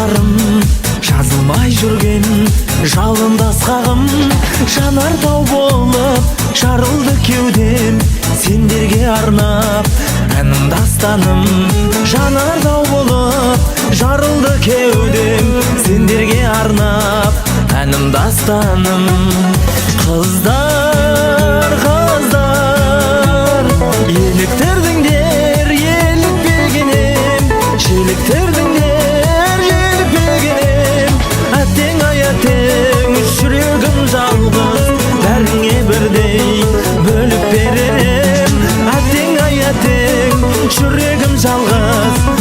армандарым жазылмай жүрген жалындас қағым, жанартау болып жарылды кеудем, сендерге арнап әнім дастаным. Жанартау болып жарылды кеудем, сендерге арнап әнім дастаным. Қыздар, қыздар, еліктердіңдер, елікпегенем, желіктердіңдер, желікпегенем. Әттең ай әттең, жүрегім жалғыз, бәріңе бірдей бөліп беререм. Әттең ай әттең, жүрегім жалғыз,